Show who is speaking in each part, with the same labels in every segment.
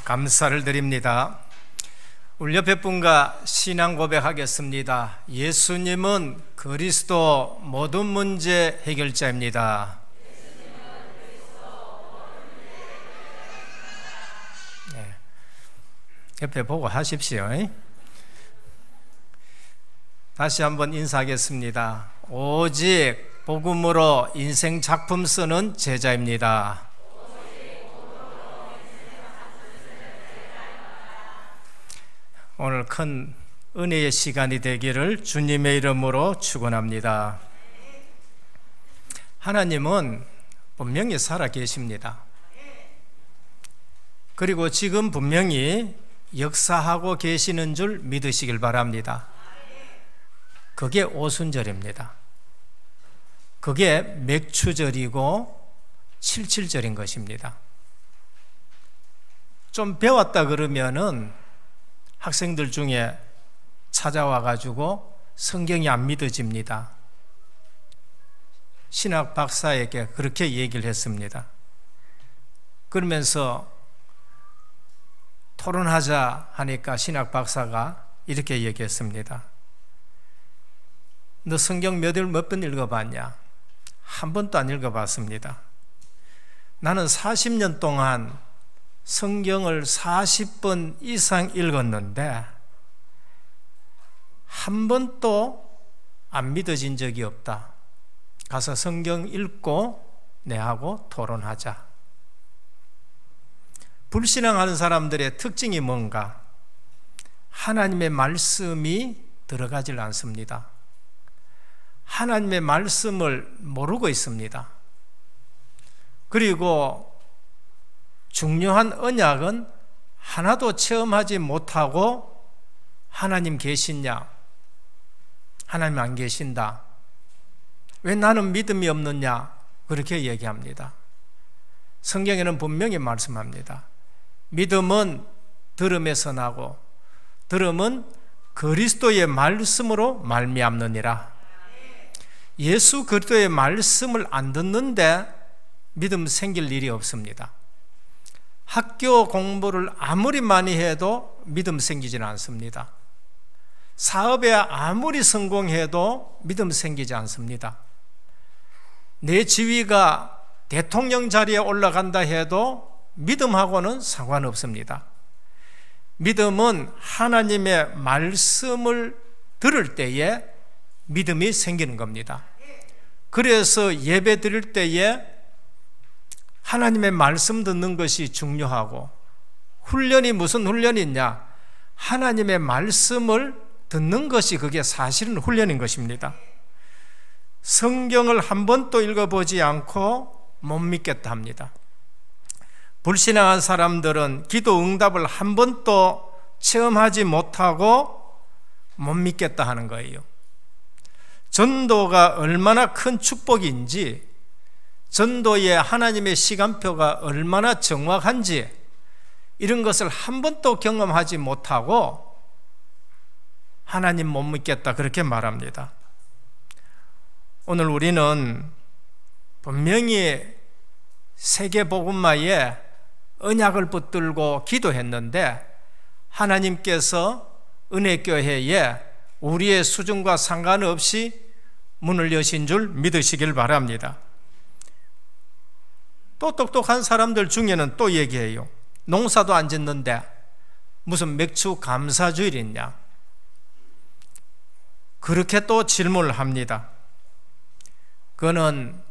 Speaker 1: 감사를 드립니다. 우리 옆에 분과 신앙 고백하겠습니다. 예수님은 그리스도 모든 문제 해결자입니다. 네. 옆에 보고 하십시오. 다시 한번 인사하겠습니다. 오직 복음으로 인생 작품 쓰는 제자입니다. 오늘 큰 은혜의 시간이 되기를 주님의 이름으로 축원합니다. 하나님은 분명히 살아 계십니다. 그리고 지금 분명히 역사하고 계시는 줄 믿으시길 바랍니다. 그게 오순절입니다. 그게 맥추절이고 칠칠절인 것입니다. 좀 배웠다 그러면은 학생들 중에 찾아와 가지고 성경이 안 믿어집니다. 신학 박사에게 그렇게 얘기를 했습니다. 그러면서 토론하자 하니까 신학 박사가 이렇게 얘기했습니다. 너 성경 몇 번 읽어봤냐? 한 번도 안 읽어봤습니다. 나는 40년 동안 성경을 40번 이상 읽었는데 한 번도 안 믿어진 적이 없다. 가서 성경 읽고 내하고 토론하자. 불신앙하는 사람들의 특징이 뭔가? 하나님의 말씀이 들어가질 않습니다. 하나님의 말씀을 모르고 있습니다. 그리고 중요한 언약은 하나도 체험하지 못하고 하나님 계시냐? 하나님 안 계신다. 왜 나는 믿음이 없느냐? 그렇게 얘기합니다. 성경에는 분명히 말씀합니다. 믿음은 들음에서 나고 들음은 그리스도의 말씀으로 말미암느니라. 예수 그리스도의 말씀을 안 듣는데 믿음 생길 일이 없습니다. 학교 공부를 아무리 많이 해도 믿음 생기지는 않습니다. 사업에 아무리 성공해도 믿음 생기지 않습니다. 내 지위가 대통령 자리에 올라간다 해도 믿음하고는 상관없습니다. 믿음은 하나님의 말씀을 들을 때에 믿음이 생기는 겁니다. 그래서 예배 드릴 때에 하나님의 말씀 듣는 것이 중요하고, 훈련이 무슨 훈련이 있냐? 하나님의 말씀을 듣는 것이 그게 사실은 훈련인 것입니다. 성경을 한 번도 읽어보지 않고 못 믿겠다 합니다. 불신앙한 사람들은 기도 응답을 한 번도 체험하지 못하고 못 믿겠다 하는 거예요. 전도가 얼마나 큰 축복인지, 전도의 하나님의 시간표가 얼마나 정확한지 이런 것을 한 번도 경험하지 못하고 하나님 못 믿겠다 그렇게 말합니다. 오늘 우리는 분명히 세계복음화에 언약을 붙들고 기도했는데 하나님께서 은혜교회에 우리의 수준과 상관없이 문을 여신 줄 믿으시길 바랍니다. 또 똑똑한 사람들 중에는 또 얘기해요. 농사도 안 짓는데 무슨 맥주 감사주일 있냐? 그렇게 또 질문을 합니다. 그는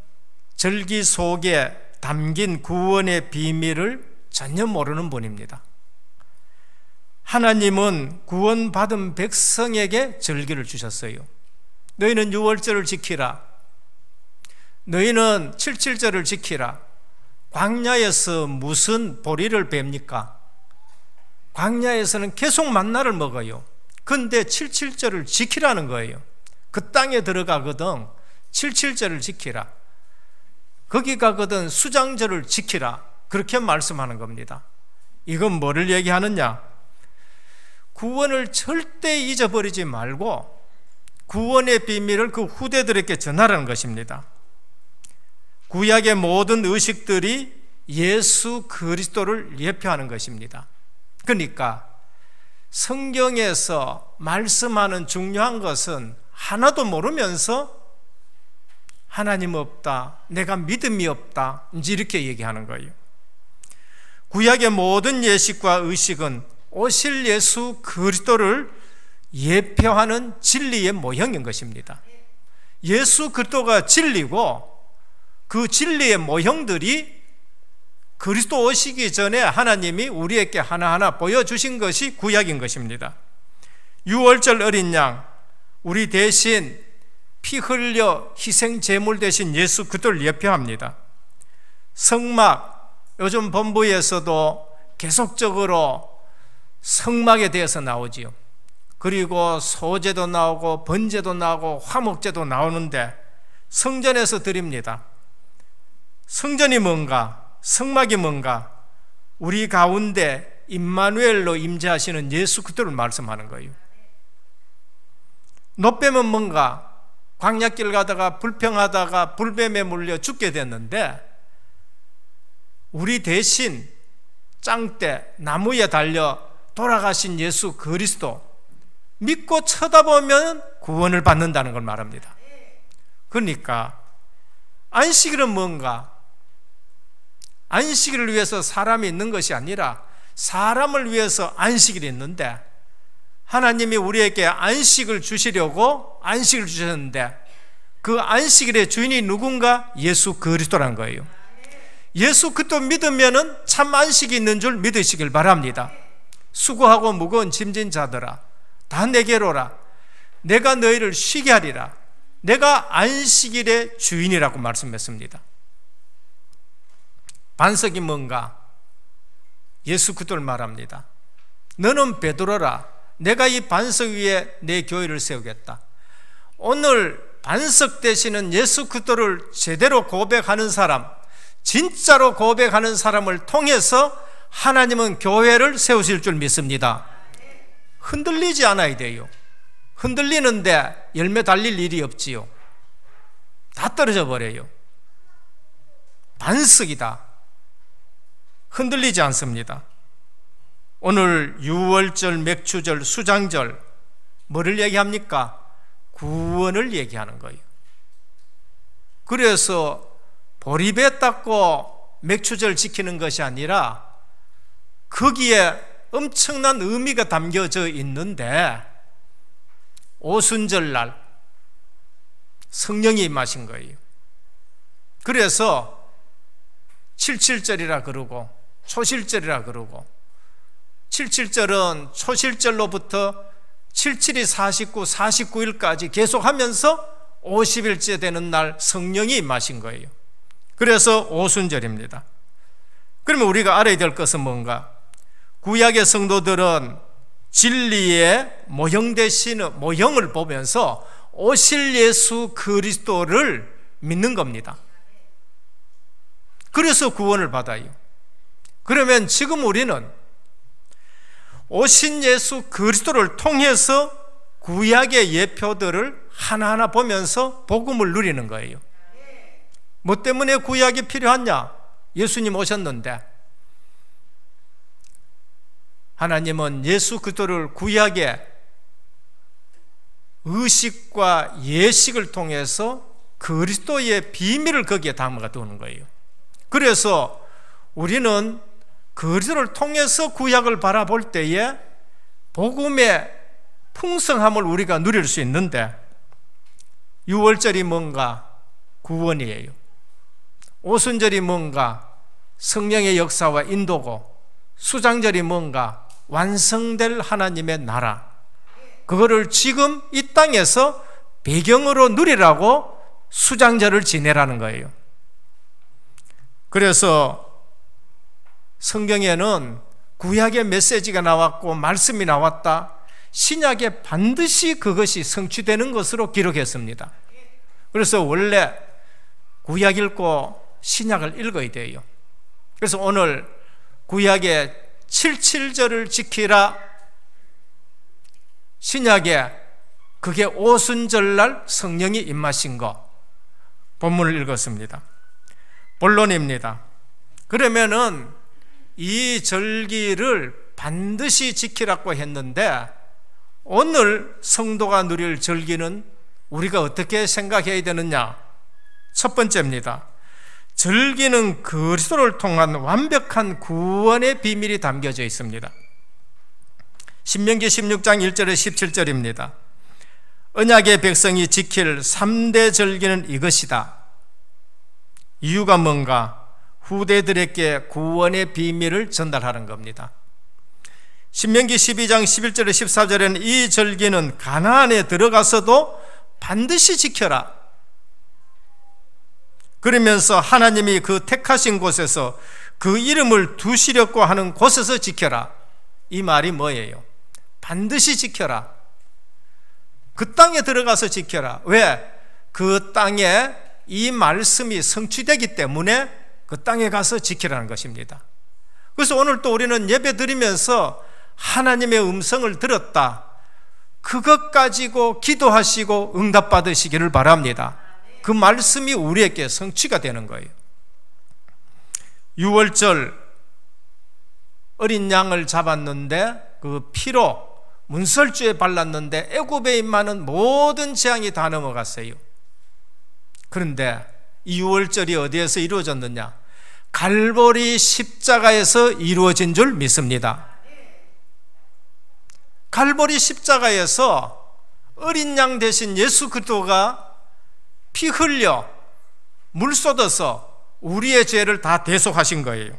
Speaker 1: 절기 속에 담긴 구원의 비밀을 전혀 모르는 분입니다. 하나님은 구원받은 백성에게 절기를 주셨어요. 너희는 유월절을 지키라. 너희는 칠칠절을 지키라. 광야에서 무슨 보리를 뱀니까? 광야에서는 계속 만나를 먹어요. 근데 칠칠절을 지키라는 거예요. 그 땅에 들어가거든 칠칠절을 지키라. 거기 가거든 수장절을 지키라. 그렇게 말씀하는 겁니다. 이건 뭐를 얘기하느냐? 구원을 절대 잊어버리지 말고 구원의 비밀을 그 후대들에게 전하라는 것입니다. 구약의 모든 의식들이 예수 그리스도를 예표하는 것입니다. 그러니까 성경에서 말씀하는 중요한 것은 하나도 모르면서 하나님 없다, 내가 믿음이 없다, 이제 이렇게 얘기하는 거예요. 구약의 모든 예식과 의식은 오실 예수 그리스도를 예표하는 진리의 모형인 것입니다. 예수 그리스도가 진리고 그 진리의 모형들이 그리스도 오시기 전에 하나님이 우리에게 하나하나 보여주신 것이 구약인 것입니다. 유월절 어린 양, 우리 대신 피 흘려 희생 제물 대신 예수 그리스도를 예표합니다. 성막, 요즘 본부에서도 계속적으로 성막에 대해서 나오지요. 그리고 소제도 나오고 번제도 나오고 화목제도 나오는데 성전에서 드립니다. 성전이 뭔가? 성막이 뭔가? 우리 가운데 임마누엘로 임재하시는 예수 그리스도를 말씀하는 거예요. 노뱀은 뭔가? 광야길 가다가 불평하다가 불뱀에 물려 죽게 됐는데 우리 대신 짱대 나무에 달려 돌아가신 예수 그리스도 믿고 쳐다보면 구원을 받는다는 걸 말합니다. 그러니까 안식일은 뭔가? 안식일을 위해서 사람이 있는 것이 아니라 사람을 위해서 안식일이 있는데 하나님이 우리에게 안식을 주시려고 안식을 주셨는데 그 안식일의 주인이 누군가? 예수 그리스도란 거예요. 예수 그리스도 믿으면 참 안식이 있는 줄 믿으시길 바랍니다. 수고하고 무거운 짐진 자들아 다 내게로 오라. 내가 너희를 쉬게 하리라. 내가 안식일의 주인이라고 말씀했습니다. 반석이 뭔가? 예수 그리스도를 말합니다. 너는 베드로라. 내가 이 반석 위에 내 교회를 세우겠다. 오늘 반석 되시는 예수 그리스도를 제대로 고백하는 사람, 진짜로 고백하는 사람을 통해서 하나님은 교회를 세우실 줄 믿습니다. 흔들리지 않아야 돼요. 흔들리는데 열매 달릴 일이 없지요. 다 떨어져 버려요. 반석이다. 흔들리지 않습니다. 오늘 유월절, 맥추절, 수장절 뭐를 얘기합니까? 구원을 얘기하는 거예요. 그래서 보리배 닦고 맥추절 지키는 것이 아니라 거기에 엄청난 의미가 담겨져 있는데 오순절날 성령이 임하신 거예요. 그래서 77절이라 그러고 초실절이라 그러고 77절은 초실절로부터 77이 49, 49일까지 계속하면서 50일째 되는 날 성령이 임하신 거예요. 그래서 오순절입니다. 그러면 우리가 알아야 될 것은 뭔가? 구약의 성도들은 진리의 모형 되시는 모형을 보면서 오실 예수 그리스도를 믿는 겁니다. 그래서 구원을 받아요. 그러면 지금 우리는 오신 예수 그리스도를 통해서 구약의 예표들을 하나하나 보면서 복음을 누리는 거예요. 뭐 때문에 구약이 필요하냐? 예수님 오셨는데 하나님은 예수 그리스도를 구약의 의식과 예식을 통해서 그리스도의 비밀을 거기에 담아 두는 거예요. 그래서 우리는 그리스도를 통해서 구약을 바라볼 때에 복음의 풍성함을 우리가 누릴 수 있는데 유월절이 뭔가? 구원이에요. 오순절이 뭔가? 성령의 역사와 인도고 수장절이 뭔가? 완성될 하나님의 나라. 그거를 지금 이 땅에서 배경으로 누리라고 수장절을 지내라는 거예요. 그래서 성경에는 구약의 메시지가 나왔고 말씀이 나왔다. 신약에 반드시 그것이 성취되는 것으로 기록했습니다. 그래서 원래 구약 읽고 신약을 읽어야 돼요. 그래서 오늘 구약의 77절을 지키라. 신약에 그게 오순절날 성령이 임하신 거 본문을 읽었습니다. 본론입니다. 그러면은 이 절기를 반드시 지키라고 했는데 오늘 성도가 누릴 절기는 우리가 어떻게 생각해야 되느냐? 첫 번째입니다. 절기는 그리스도를 통한 완벽한 구원의 비밀이 담겨져 있습니다. 신명기 16장 1절에 17절입니다. 언약의 백성이 지킬 3대 절기는 이것이다. 이유가 뭔가? 후대들에게 구원의 비밀을 전달하는 겁니다. 신명기 12장 11절에 14절에는 이 절기는 가나안에 들어가서도 반드시 지켜라. 그러면서 하나님이 그 택하신 곳에서 그 이름을 두시려고 하는 곳에서 지켜라. 이 말이 뭐예요? 반드시 지켜라. 그 땅에 들어가서 지켜라. 왜? 그 땅에 이 말씀이 성취되기 때문에 그 땅에 가서 지키라는 것입니다. 그래서 오늘 또 우리는 예배 드리면서 하나님의 음성을 들었다, 그것 가지고 기도하시고 응답받으시기를 바랍니다. 그 말씀이 우리에게 성취가 되는 거예요. 유월절 어린 양을 잡았는데 그 피로 문설주에 발랐는데 애굽에 임하는 모든 재앙이 다 넘어갔어요. 그런데 이 유월절이 어디에서 이루어졌느냐? 갈보리 십자가에서 이루어진 줄 믿습니다. 갈보리 십자가에서 어린 양 대신 예수 그리스도가 피 흘려 물 쏟아서 우리의 죄를 다 대속하신 거예요.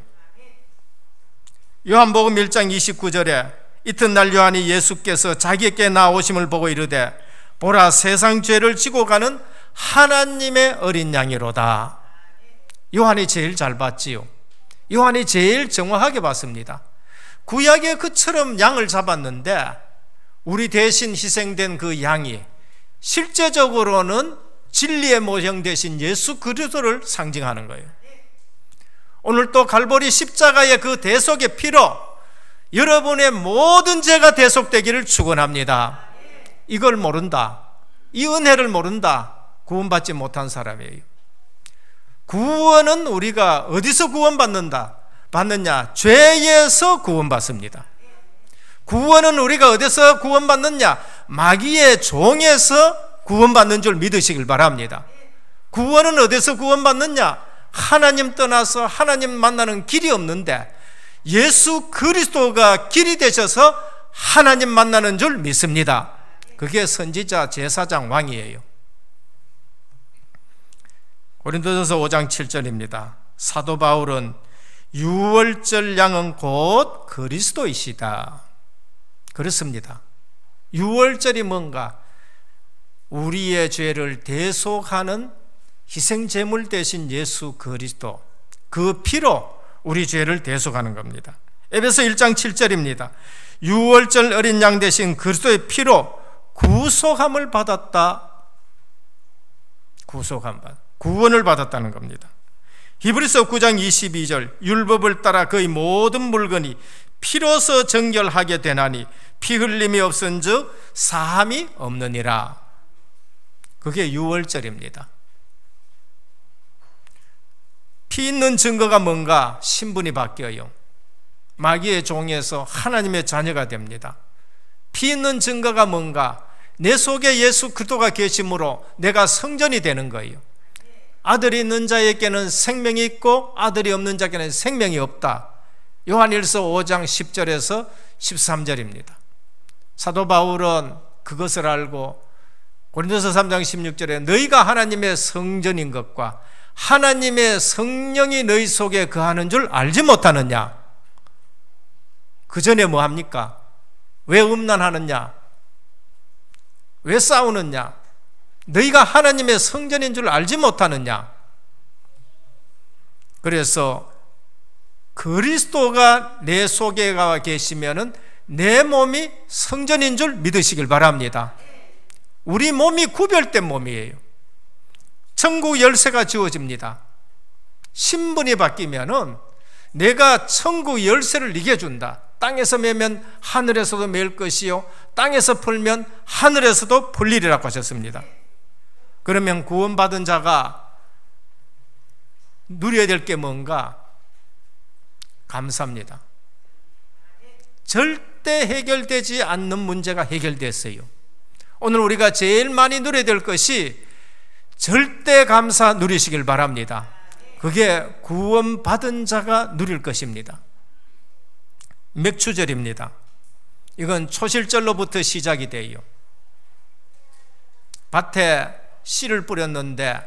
Speaker 1: 요한복음 1장 29절에 이튿날 요한이 예수께서 자기에게 나오심을 보고 이르되 보라, 세상 죄를 지고 가는 하나님의 어린 양이로다. 요한이 제일 잘 봤지요. 요한이 제일 정확하게 봤습니다. 구약에 그처럼 양을 잡았는데 우리 대신 희생된 그 양이 실제적으로는 진리의 모형 대신 예수 그리스도를 상징하는 거예요. 오늘 또 갈보리 십자가의 그 대속의 피로 여러분의 모든 죄가 대속되기를 축원합니다. 이걸 모른다, 이 은혜를 모른다, 구원받지 못한 사람이에요. 구원은 우리가 어디서 받느냐? 죄에서 구원받습니다. 구원은 우리가 어디서 구원받느냐? 마귀의 종에서 구원받는 줄 믿으시길 바랍니다. 구원은 어디서 구원받느냐? 하나님 떠나서 하나님 만나는 길이 없는데 예수 그리스도가 길이 되셔서 하나님 만나는 줄 믿습니다. 그게 선지자, 제사장, 왕이에요. 고린도전서 5장 7절입니다. 사도 바울은 유월절 양은 곧 그리스도이시다. 그렇습니다. 유월절이 뭔가? 우리의 죄를 대속하는 희생제물 대신 예수 그리스도, 그 피로 우리 죄를 대속하는 겁니다. 에베소 1장 7절입니다. 유월절 어린 양 대신 그리스도의 피로 구속함을 받았다. 구원을 받았다는 겁니다. 히브리서 9장 22절 율법을 따라 그의 모든 물건이 피로서 정결하게 되나니 피 흘림이 없은즉 사함이 없느니라. 그게 유월절입니다. 피 있는 증거가 뭔가? 신분이 바뀌어요. 마귀의 종에서 하나님의 자녀가 됩니다. 피 있는 증거가 뭔가? 내 속에 예수 그리스도가 계심으로 내가 성전이 되는 거예요. 아들이 있는 자에게는 생명이 있고 아들이 없는 자에게는 생명이 없다. 요한일서 5장 10절에서 13절입니다. 사도 바울은 그것을 알고 고린도서 3장 16절에 너희가 하나님의 성전인 것과 하나님의 성령이 너희 속에 거하는 줄 알지 못하느냐? 그 전에 뭐 합니까? 왜 음란하느냐? 왜 싸우느냐? 너희가 하나님의 성전인 줄 알지 못하느냐? 그래서 그리스도가 내 속에 계시면은 내 몸이 성전인 줄 믿으시길 바랍니다. 우리 몸이 구별된 몸이에요. 천국 열쇠가 주어집니다. 신분이 바뀌면은 내가 천국 열쇠를 네게 준다. 땅에서 매면 하늘에서도 매일 것이요 땅에서 풀면 하늘에서도 풀리리라고 하셨습니다. 그러면 구원받은 자가 누려야 될 게 뭔가? 감사합니다. 절대 해결되지 않는 문제가 해결됐어요. 오늘 우리가 제일 많이 누려야 될 것이 절대 감사 누리시길 바랍니다. 그게 구원받은 자가 누릴 것입니다. 맥추절입니다. 이건 초실절로부터 시작이 돼요. 밭에 씨를 뿌렸는데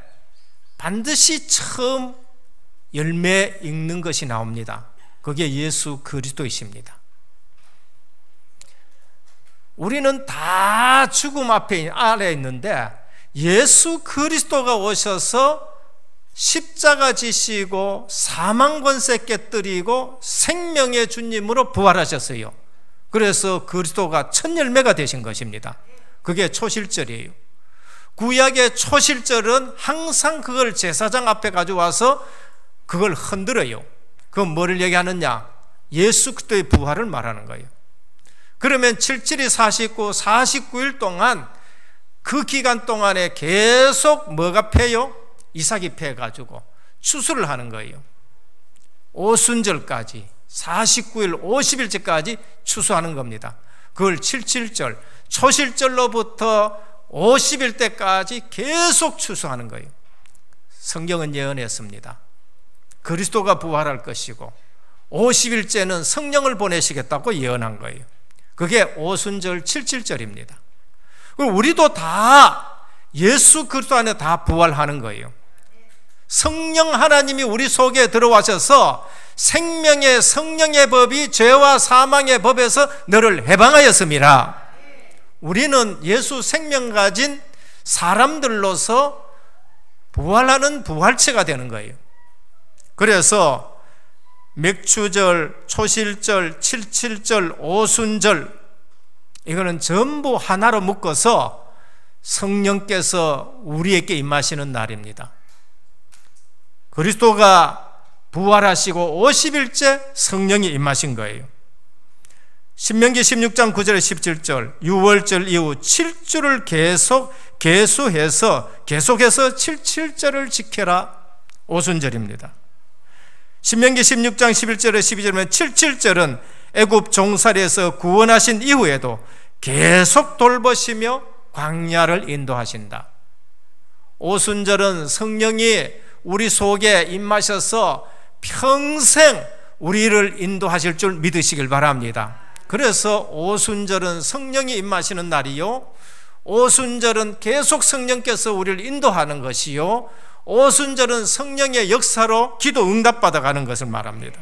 Speaker 1: 반드시 처음 열매 익는 것이 나옵니다. 그게 예수 그리스도이십니다. 우리는 다 죽음 아래 있는데 예수 그리스도가 오셔서 십자가 지시고 사망 권세 깨뜨리고 생명의 주님으로 부활하셨어요. 그래서 그리스도가 첫 열매가 되신 것입니다. 그게 초실절이에요. 구약의 초실절은 항상 그걸 제사장 앞에 가져와서 그걸 흔들어요. 그건 뭐를 얘기하느냐? 예수 그리스도의 부활을 말하는 거예요. 그러면 772 49, 49일 동안 그 기간 동안에 계속 뭐가 패요? 이삭이 패가지고 추수를 하는 거예요. 오순절까지 49일 50일째까지 추수하는 겁니다. 그걸 77절 초실절로부터 50일 때까지 계속 추수하는 거예요. 성경은 예언했습니다. 그리스도가 부활할 것이고 50일째는 성령을 보내시겠다고 예언한 거예요. 그게 오순절 77절입니다. 우리도 다 예수 그리스도 안에 다 부활하는 거예요. 성령 하나님이 우리 속에 들어와셔서 생명의 성령의 법이 죄와 사망의 법에서 너를 해방하였습니다. 우리는 예수 생명 가진 사람들로서 부활하는 부활체가 되는 거예요. 그래서 맥추절, 초실절, 77절, 오순절 이거는 전부 하나로 묶어서 성령께서 우리에게 임하시는 날입니다. 그리스도가 부활하시고 50일째 성령이 임하신 거예요. 신명기 16장 9절에 17절 유월절 이후 7주를 계속해서 77절을 지켜라 오순절입니다. 신명기 16장 11절에 12절에 77절은 애굽 종살이에서 구원하신 이후에도 계속 돌보시며 광야를 인도하신다. 오순절은 성령이 우리 속에 임하셔서 평생 우리를 인도하실 줄 믿으시길 바랍니다. 그래서 오순절은 성령이 임하시는 날이요, 오순절은 계속 성령께서 우리를 인도하는 것이요, 오순절은 성령의 역사로 기도 응답받아가는 것을 말합니다.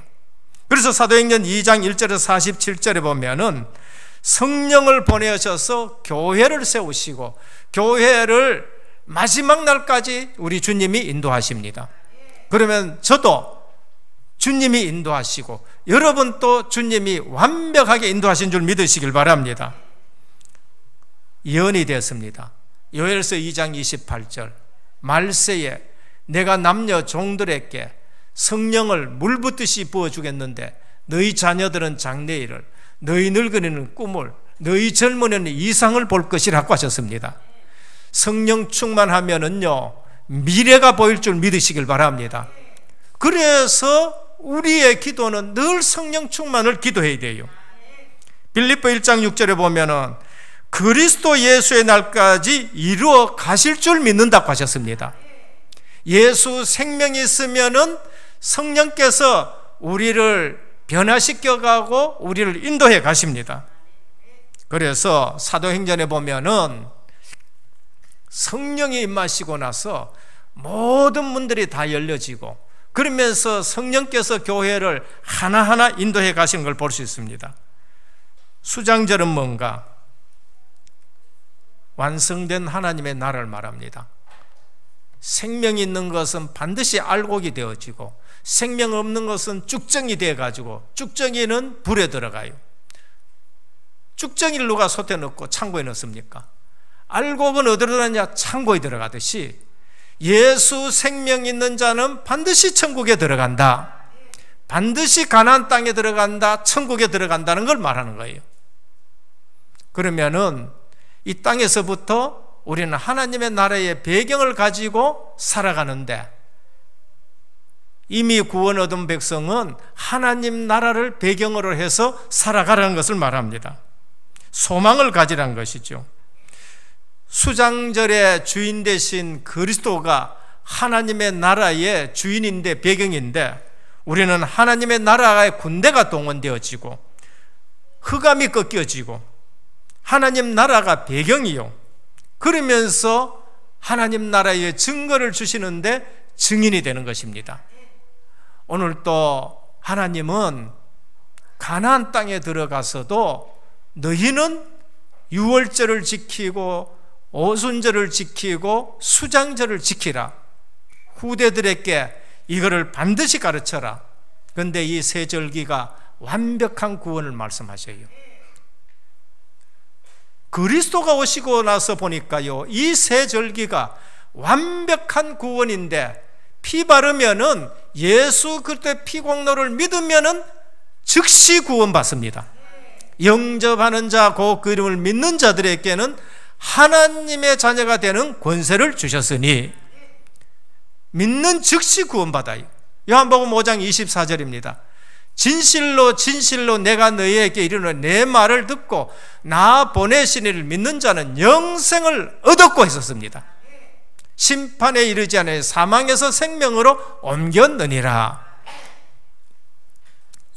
Speaker 1: 그래서 사도행전 2장 1절에서 47절에 보면은 성령을 보내셔서 교회를 세우시고 교회를 마지막 날까지 우리 주님이 인도하십니다. 그러면 저도 주님이 인도하시고 여러분도 주님이 완벽하게 인도하신 줄 믿으시길 바랍니다. 예언이 되었습니다. 요엘서 2장 28절 말세에 내가 남녀 종들에게 성령을 물 붓듯이 부어주겠는데 너희 자녀들은 장래일을, 너희 늙은이는 꿈을, 너희 젊은이는 이상을 볼 것이라고 하셨습니다. 성령 충만하면은요 미래가 보일 줄 믿으시길 바랍니다. 그래서 우리의 기도는 늘 성령 충만을 기도해야 돼요. 빌립보 1장 6절에 보면은 그리스도 예수의 날까지 이루어 가실 줄 믿는다고 하셨습니다. 예수 생명이 있으면은 성령께서 우리를 변화시켜가고 우리를 인도해 가십니다. 그래서 사도행전에 보면은 성령이 임하시고 나서 모든 문들이 다 열려지고 그러면서 성령께서 교회를 하나하나 인도해 가시는 걸 볼 수 있습니다. 수장절은 뭔가? 완성된 하나님의 나라를 말합니다. 생명이 있는 것은 반드시 알곡이 되어지고 생명 없는 것은 쭉정이 되어가지고 쭉정이는 불에 들어가요. 쭉정이를 누가 솥에 넣고 창고에 넣습니까? 알곡은 어디로 들어가냐? 창고에 들어가듯이 예수 생명 있는 자는 반드시 천국에 들어간다, 반드시 가나안 땅에 들어간다, 천국에 들어간다는 걸 말하는 거예요. 그러면은 이 땅에서부터 우리는 하나님의 나라의 배경을 가지고 살아가는데 이미 구원 얻은 백성은 하나님 나라를 배경으로 해서 살아가라는 것을 말합니다. 소망을 가지라는 것이죠. 수장절의 주인 되신 그리스도가 하나님의 나라의 주인인데, 배경인데, 우리는 하나님의 나라의 군대가 동원되어지고 흑암이 꺾여지고 하나님 나라가 배경이요, 그러면서 하나님 나라의 증거를 주시는데 증인이 되는 것입니다. 오늘 또 하나님은 가나안 땅에 들어가서도 너희는 유월절을 지키고 오순절을 지키고 수장절을 지키라, 후대들에게 이거를 반드시 가르쳐라. 그런데 이 세 절기가 완벽한 구원을 말씀하셔요. 그리스도가 오시고 나서 보니까요, 이 세 절기가 완벽한 구원인데, 피 바르면은, 예수 그리스도의 피공로를 믿으면은 즉시 구원받습니다. 영접하는 자, 그 이름을 믿는 자들에게는 하나님의 자녀가 되는 권세를 주셨으니 믿는 즉시 구원받아요. 요한복음 5장 24절입니다. 진실로 진실로 내가 너희에게 이르노니 내 말을 듣고 나 보내신 이를 믿는 자는 영생을 얻었고 했었습니다. 심판에 이르지 않아 사망에서 생명으로 옮겼느니라.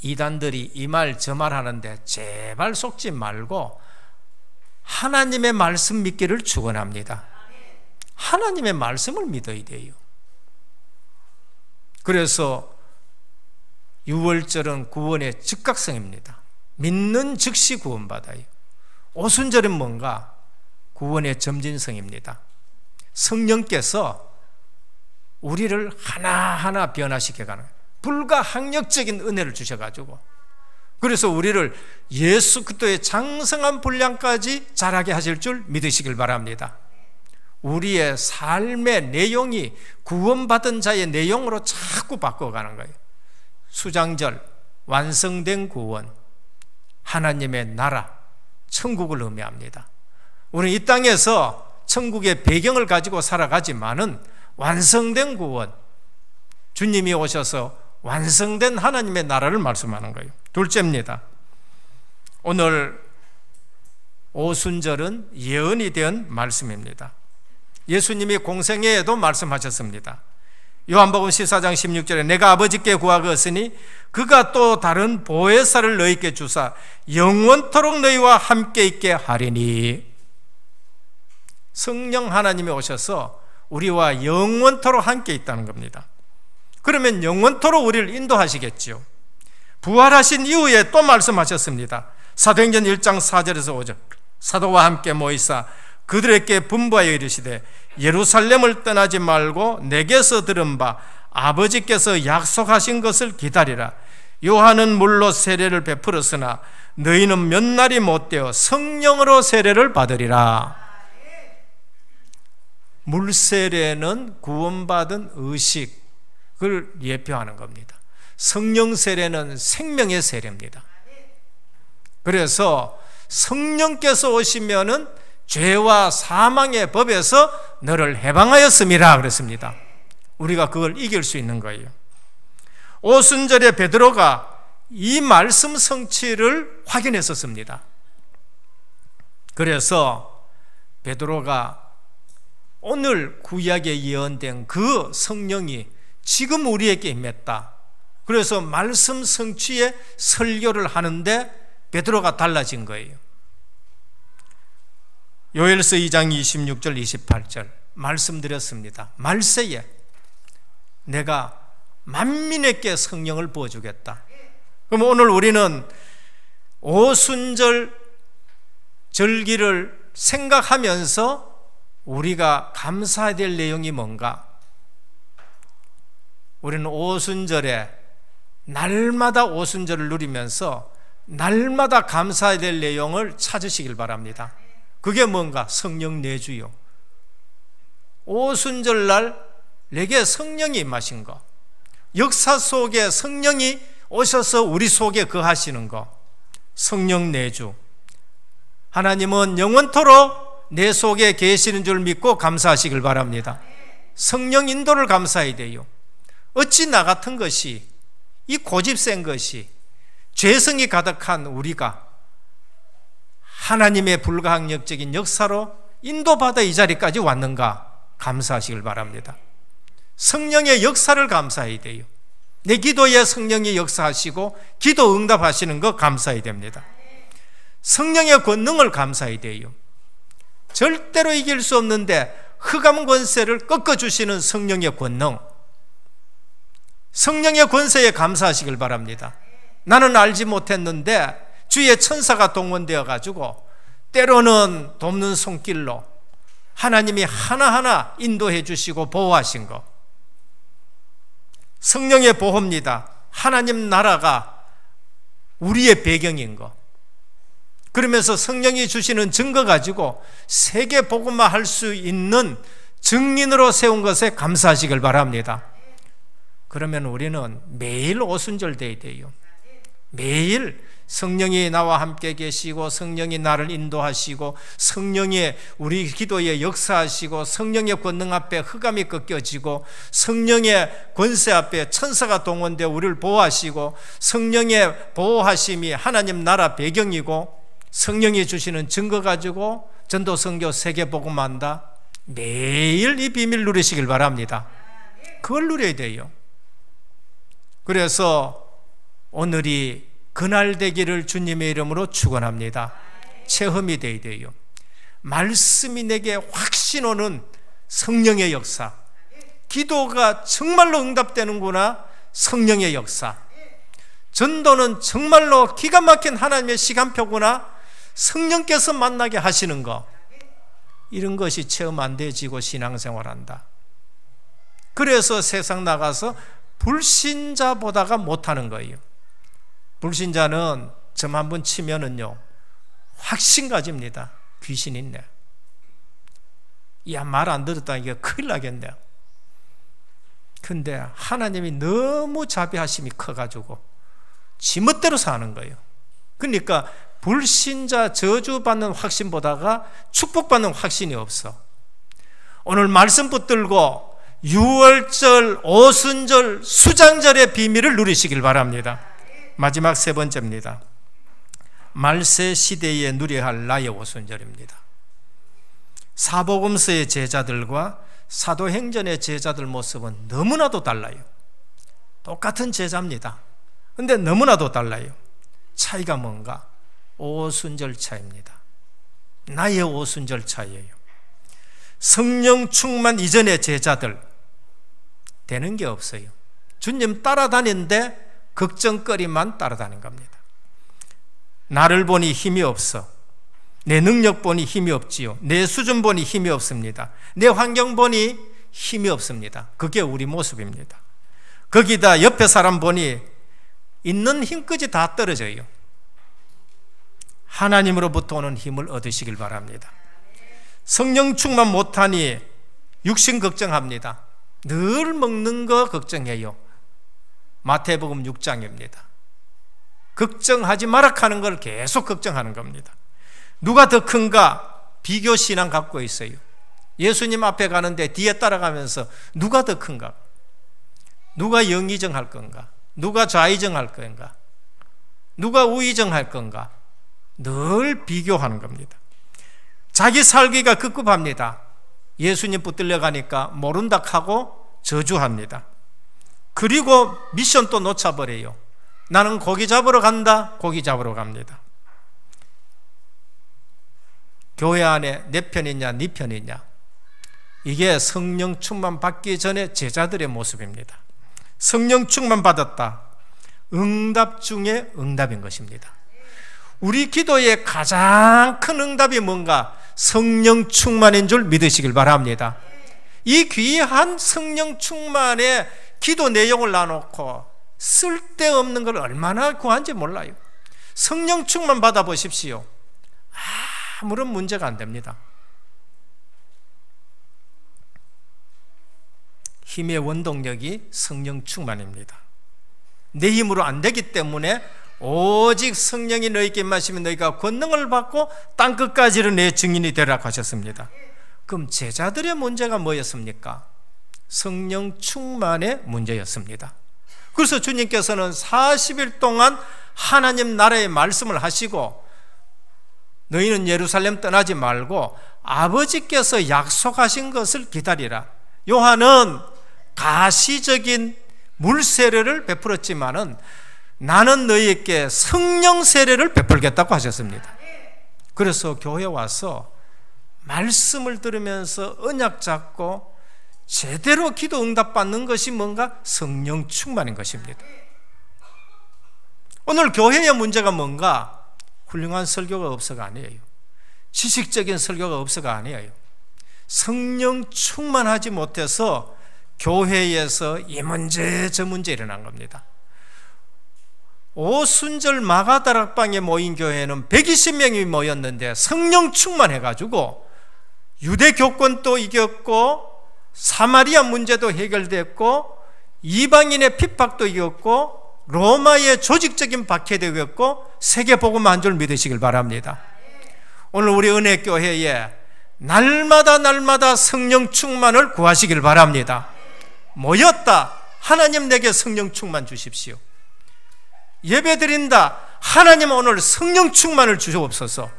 Speaker 1: 이단들이 이 말 저 말 하는데 제발 속지 말고 하나님의 말씀 믿기를 축원합니다. 하나님의 말씀을 믿어야 돼요. 그래서 유월절은 구원의 즉각성입니다. 믿는 즉시 구원받아요. 오순절은 뭔가? 구원의 점진성입니다. 성령께서 우리를 하나하나 변화시켜가는 불가항력적인 은혜를 주셔가지고, 그래서 우리를 예수 그리스도의 장성한 분량까지 자라게 하실 줄 믿으시길 바랍니다. 우리의 삶의 내용이 구원받은 자의 내용으로 자꾸 바꿔가는 거예요. 수장절, 완성된 구원, 하나님의 나라, 천국을 의미합니다. 우리는 이 땅에서 천국의 배경을 가지고 살아가지만은 완성된 구원, 주님이 오셔서 완성된 하나님의 나라를 말씀하는 거예요. 둘째입니다. 오늘 오순절은 예언이 된 말씀입니다. 예수님이 공생애에도 말씀하셨습니다. 요한복음 14장 16절에 내가 아버지께 구하겠으니 그가 또 다른 보혜사를 너희께 주사 영원토록 너희와 함께 있게 하리니. 성령 하나님이 오셔서 우리와 영원토록 함께 있다는 겁니다. 그러면 영원토록 우리를 인도하시겠지요. 부활하신 이후에 또 말씀하셨습니다. 사도행전 1장 4절에서 5절 사도와 함께 모이사 그들에게 분부하여 이르시되 예루살렘을 떠나지 말고 내게서 들은 바 아버지께서 약속하신 것을 기다리라. 요한은 물로 세례를 베풀었으나 너희는 몇 날이 못되어 성령으로 세례를 받으리라. 물세례는 구원받은 의식을 예표하는 겁니다. 성령 세례는 생명의 세례입니다. 그래서 성령께서 오시면은 죄와 사망의 법에서 너를 해방하였음이라 그랬습니다. 우리가 그걸 이길 수 있는 거예요. 오순절에 베드로가 이 말씀 성취를 확인했었습니다. 그래서 베드로가 오늘 구약에 예언된 그 성령이 지금 우리에게 임했다. 그래서 말씀 성취의 설교를 하는데 베드로가 달라진 거예요. 요엘서 2장 26절 28절 말씀드렸습니다. 말세에 내가 만민에게 성령을 부어주겠다. 그럼 오늘 우리는 오순절 절기를 생각하면서 우리가 감사해야 될 내용이 뭔가? 우리는 오순절에 날마다 오순절을 누리면서 날마다 감사해야 될 내용을 찾으시길 바랍니다. 그게 뭔가? 성령 내주요. 오순절날 내게 성령이 임하신 거, 역사 속에 성령이 오셔서 우리 속에 거하시는 거, 성령 내주. 하나님은 영원토록 내 속에 계시는 줄 믿고 감사하시길 바랍니다. 성령 인도를 감사해야 돼요. 어찌 나 같은 것이, 이 고집센 것이, 죄성이 가득한 우리가 하나님의 불가항력적인 역사로 인도받아 이 자리까지 왔는가 감사하시길 바랍니다. 성령의 역사를 감사해야 돼요. 내 기도에 성령이 역사하시고 기도 응답하시는 거 감사해야 됩니다. 성령의 권능을 감사해야 돼요. 절대로 이길 수 없는데 흑암 권세를 꺾어주시는 성령의 권능, 성령의 권세에 감사하시길 바랍니다. 나는 알지 못했는데 주의 천사가 동원되어 가지고 때로는 돕는 손길로 하나님이 하나하나 인도해 주시고 보호하신 것, 성령의 보호입니다. 하나님 나라가 우리의 배경인 것. 그러면서 성령이 주시는 증거 가지고 세계 복음화 할 수 있는 증인으로 세운 것에 감사하시길 바랍니다. 그러면 우리는 매일 오순절돼야 돼요. 매일 성령이 나와 함께 계시고 성령이 나를 인도하시고 성령이 우리 기도에 역사하시고 성령의 권능 앞에 흑암이 꺾여지고 성령의 권세 앞에 천사가 동원되어 우리를 보호하시고 성령의 보호하심이 하나님 나라 배경이고 성령이 주시는 증거 가지고 전도 선교 세계 복음화한다. 매일 이 비밀 누리시길 바랍니다. 그걸 누려야 돼요. 그래서 오늘이 그날 되기를 주님의 이름으로 축원합니다. 체험이 되어야 돼요. 말씀이 내게 확신 오는 성령의 역사, 기도가 정말로 응답되는구나, 성령의 역사, 전도는 정말로 기가 막힌 하나님의 시간표구나, 성령께서 만나게 하시는 것, 이런 것이 체험 안 되지고 신앙생활한다. 그래서 세상 나가서 불신자보다가 못하는 거예요. 불신자는 점 한 번 치면은요 확신 가집니다. 귀신 있네. 야, 말 안 들었다 이게 큰일 나겠네. 근데 하나님이 너무 자비하심이 커가지고 지멋대로 사는 거예요. 그러니까 불신자 저주받는 확신보다가 축복받는 확신이 없어. 오늘 말씀 붙들고 6월절, 오순절, 수장절의 비밀을 누리시길 바랍니다. 마지막 세 번째입니다. 말세 시대에 누려야 할 나의 오순절입니다. 사복음서의 제자들과 사도행전의 제자들 모습은 너무나도 달라요. 똑같은 제자입니다. 근데 너무나도 달라요. 차이가 뭔가? 오순절 차이입니다. 나의 오순절 차이예요. 성령 충만 이전의 제자들 되는 게 없어요. 주님 따라다니는데 걱정거리만 따라다닌 겁니다. 나를 보니 힘이 없어. 내 능력 보니 힘이 없지요. 내 수준 보니 힘이 없습니다. 내 환경 보니 힘이 없습니다. 그게 우리 모습입니다. 거기다 옆에 사람 보니 있는 힘까지 다 떨어져요. 하나님으로부터 오는 힘을 얻으시길 바랍니다. 성령 충만 못하니 육신 걱정합니다. 늘 먹는 거 걱정해요. 마태복음 6장입니다. 걱정하지 마라 하는 걸 계속 걱정하는 겁니다. 누가 더 큰가? 비교 신앙 갖고 있어요. 예수님 앞에 가는데 뒤에 따라가면서 누가 더 큰가? 누가 영의정 할 건가? 누가 좌의정 할 건가? 누가 우의정 할 건가? 늘 비교하는 겁니다. 자기 살기가 급급합니다. 예수님 붙들려 가니까 모른다 하고 저주합니다. 그리고 미션 또 놓쳐버려요. 나는 고기 잡으러 간다. 고기 잡으러 갑니다. 교회 안에 내 편이냐 네 편이냐, 이게 성령 충만 받기 전에 제자들의 모습입니다. 성령 충만 받았다. 응답 중에 응답인 것입니다. 우리 기도의 가장 큰 응답이 뭔가? 성령 충만인 줄 믿으시길 바랍니다. 이 귀한 성령 충만의 기도 내용을 놔놓고 쓸데없는 걸 얼마나 구한지 몰라요. 성령 충만 받아보십시오. 아무런 문제가 안 됩니다. 힘의 원동력이 성령 충만입니다. 내 힘으로 안 되기 때문에 오직 성령이 너희에게 임하시면 너희가 권능을 받고 땅끝까지는 내 증인이 되라고 하셨습니다. 그럼 제자들의 문제가 뭐였습니까? 성령 충만의 문제였습니다. 그래서 주님께서는 40일 동안 하나님 나라의 말씀을 하시고 너희는 예루살렘 떠나지 말고 아버지께서 약속하신 것을 기다리라. 요한은 가시적인 물 세례를 베풀었지만은 나는 너희에게 성령 세례를 베풀겠다고 하셨습니다. 그래서 교회 와서 말씀을 들으면서 언약 잡고 제대로 기도 응답 받는 것이 뭔가 성령 충만인 것입니다. 오늘 교회의 문제가 뭔가 훌륭한 설교가 없어가 아니에요. 지식적인 설교가 없어가 아니에요. 성령 충만하지 못해서 교회에서 이 문제 저 문제 일어난 겁니다. 오순절 마가다락방에 모인 교회는 120명이 모였는데 성령 충만해가지고 유대 교권도 이겼고 사마리아 문제도 해결됐고 이방인의 핍박도 이겼고 로마의 조직적인 박해도 이겼고 세계 복음 한 줄 믿으시길 바랍니다. 오늘 우리 은혜교회에 날마다 성령 충만을 구하시길 바랍니다. 모였다, 하나님 내게 성령 충만 주십시오. 예배드린다, 하나님 오늘 성령 충만을 주시옵소서.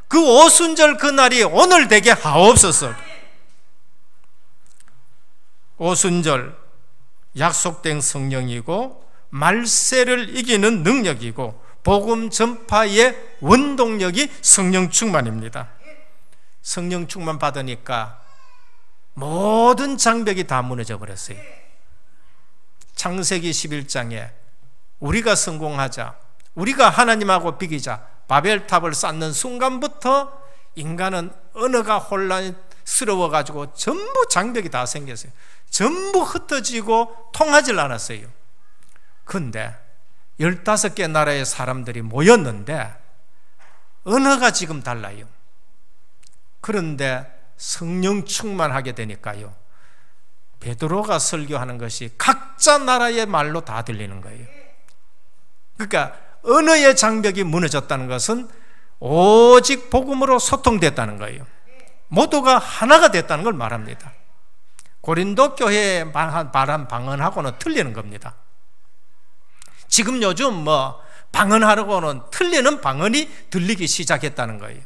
Speaker 1: 그 오순절 그날이 오늘 되게 하옵소서. 오순절 약속된 성령이고 말세를 이기는 능력이고 복음 전파의 원동력이 성령 충만입니다. 성령 충만 받으니까 모든 장벽이 다 무너져 버렸어요. 창세기 11장에 우리가 성공하자, 우리가 하나님하고 비기자 바벨탑을 쌓는 순간부터 인간은 언어가 혼란스러워 가지고 전부 장벽이 다 생겼어요. 전부 흩어지고 통하질 않았어요. 그런데 15개 나라의 사람들이 모였는데 언어가 지금 달라요. 그런데 성령 충만하게 되니까요, 베드로가 설교하는 것이 각자 나라의 말로 다 들리는 거예요. 그러니까 언어의 장벽이 무너졌다는 것은 오직 복음으로 소통됐다는 거예요. 모두가 하나가 됐다는 걸 말합니다. 고린도 교회에 말한 방언하고는 틀리는 겁니다. 지금 요즘 방언하려고는 틀리는 방언이 들리기 시작했다는 거예요.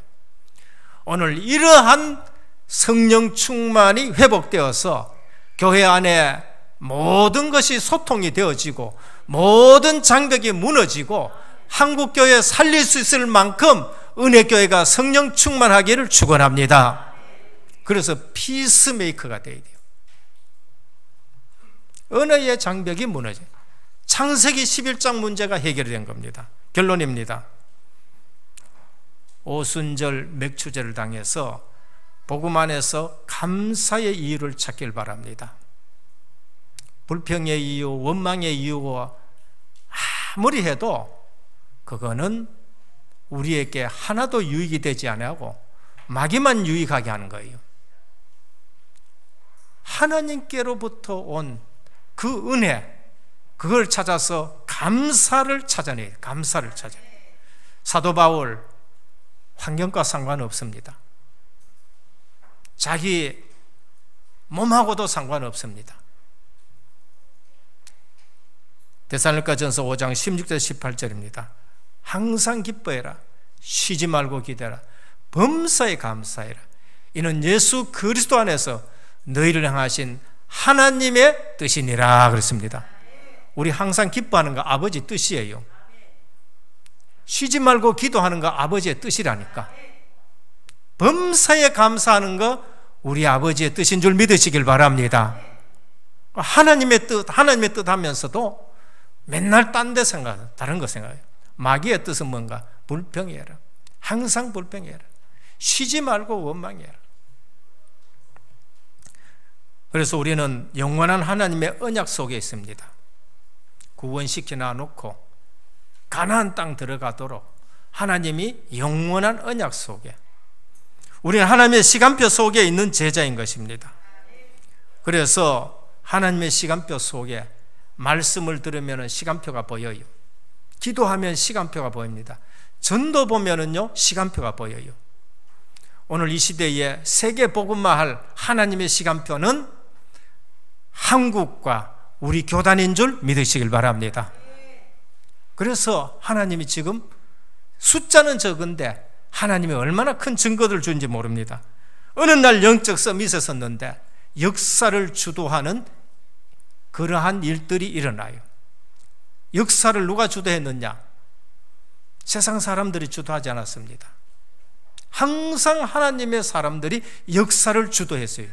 Speaker 1: 오늘 이러한 성령 충만이 회복되어서 교회 안에 모든 것이 소통이 되어지고 모든 장벽이 무너지고 한국교회 살릴 수 있을 만큼 은혜교회가 성령 충만하기를 축원합니다. 그래서 피스메이커가 되어야 돼요. 언어의 장벽이 무너져요. 창세기 11장 문제가 해결된 겁니다. 결론입니다. 오순절 맥추제를 당해서 복음 안에서 감사의 이유를 찾길 바랍니다. 불평의 이유, 원망의 이유가 아무리 해도 그거는 우리에게 하나도 유익이 되지 않고 마귀만 유익하게 하는 거예요. 하나님께로부터 온 그 은혜, 그걸 찾아서 감사를 찾아내요. 감사를 찾아내요. 사도 바울 환경과 상관없습니다. 자기 몸하고도 상관없습니다. 데살로니가전서 5장 16절 18절입니다. 항상 기뻐해라, 쉬지 말고 기대라, 범사에 감사해라. 이는 예수 그리스도 안에서 너희를 향하신 하나님의 뜻이니라 그랬습니다. 우리 항상 기뻐하는 거 아버지 뜻이에요. 쉬지 말고 기도하는 거 아버지의 뜻이라니까. 범사에 감사하는 거 우리 아버지의 뜻인 줄 믿으시길 바랍니다. 하나님의 뜻 하면서도 맨날 딴 데 생각, 다른 거 생각해요. 마귀의 뜻은 뭔가? 불평해라. 항상 불평해라. 쉬지 말고 원망해라. 그래서 우리는 영원한 하나님의 언약 속에 있습니다. 구원시켜 놔놓고 가나안 땅 들어가도록 하나님이 영원한 언약 속에, 우리는 하나님의 시간표 속에 있는 제자인 것입니다. 그래서 하나님의 시간표 속에 말씀을 들으면 시간표가 보여요. 기도하면 시간표가 보입니다. 전도 보면은요 시간표가 보여요. 오늘 이 시대에 세계 복음화할 하나님의 시간표는 한국과 우리 교단인 줄 믿으시길 바랍니다. 그래서 하나님이 지금 숫자는 적은데 하나님이 얼마나 큰 증거를 준지 모릅니다. 어느 날 영적 썸이 있었는데 역사를 주도하는 그러한 일들이 일어나요. 역사를 누가 주도했느냐? 세상 사람들이 주도하지 않았습니다. 항상 하나님의 사람들이 역사를 주도했어요.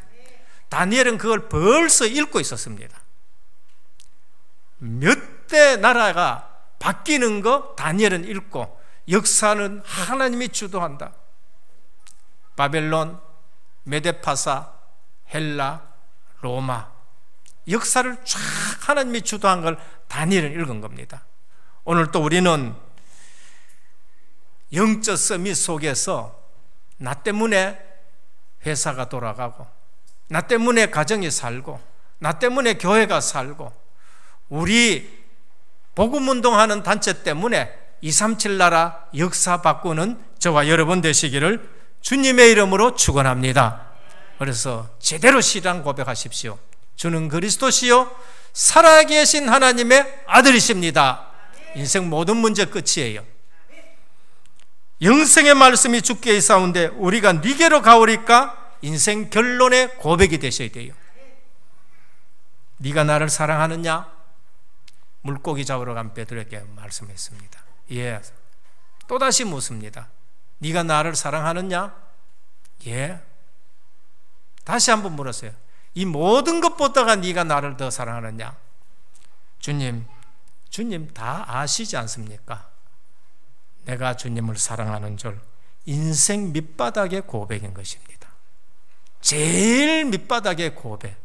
Speaker 1: 다니엘은 그걸 벌써 읽고 있었습니다. 몇 대 나라가 바뀌는 거 다니엘은 읽고, 역사는 하나님이 주도한다. 바벨론, 메데파사, 헬라, 로마, 역사를 쫙 하나님이 주도한 걸 다니엘은 읽은 겁니다. 오늘 또 우리는 영적 서밋 속에서 나 때문에 회사가 돌아가고, 나 때문에 가정이 살고, 나 때문에 교회가 살고, 우리 복음운동하는 단체 때문에 237 나라 역사 바꾸는 저와 여러분 되시기를 주님의 이름으로 축원합니다. 그래서 제대로 신앙 고백하십시오. 주는 그리스도시요 살아계신 하나님의 아들이십니다. 인생 모든 문제 끝이에요. 영생의 말씀이 주께 있사온데 우리가 네게로 가오리까 인생 결론의 고백이 되셔야 돼요. 네가 나를 사랑하느냐? 물고기 잡으러 간 베드로에게 말씀했습니다. 예. 또다시 묻습니다. 네가 나를 사랑하느냐? 예. 다시 한번 물었어요. 이 모든 것보다가 네가 나를 더 사랑하느냐? 주님 다 아시지 않습니까? 내가 주님을 사랑하는 줄. 인생 밑바닥의 고백인 것입니다. 제일 밑바닥의 고백.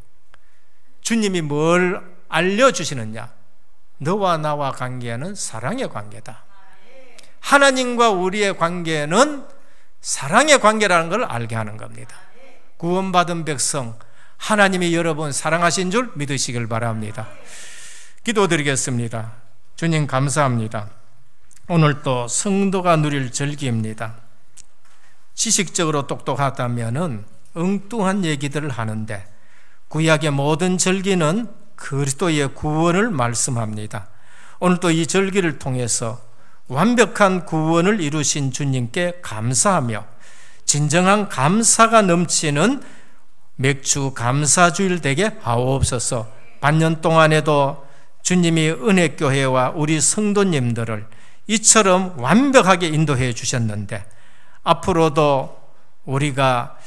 Speaker 1: 주님이 뭘 알려주시느냐? 너와 나와 관계는 사랑의 관계다. 하나님과 우리의 관계는 사랑의 관계라는 걸 알게 하는 겁니다. 구원받은 백성, 하나님이 여러분 사랑하신 줄 믿으시길 바랍니다. 기도드리겠습니다. 주님 감사합니다. 오늘 또 성도가 누릴 절기입니다. 지식적으로 똑똑하다면 엉뚱한 얘기들을 하는데 구약의 모든 절기는 그리스도의 구원을 말씀합니다. 오늘 또 이 절기를 통해서 완벽한 구원을 이루신 주님께 감사하며 진정한 감사가 넘치는 맥주 감사주일 되게 하옵소서. 반년 동안에도 주님이 은혜교회와 우리 성도님들을 이처럼 완벽하게 인도해 주셨는데 앞으로도 우리가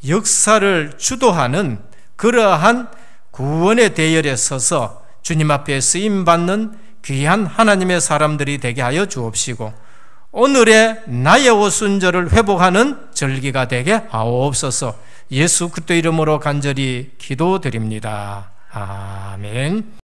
Speaker 1: 역사를 주도하는 그러한 구원의 대열에 서서 주님 앞에 쓰임받는 귀한 하나님의 사람들이 되게 하여 주옵시고 오늘의 나의 오순절을 회복하는 절기가 되게 하옵소서. 예수 그리스도 이름으로 간절히 기도드립니다. 아멘.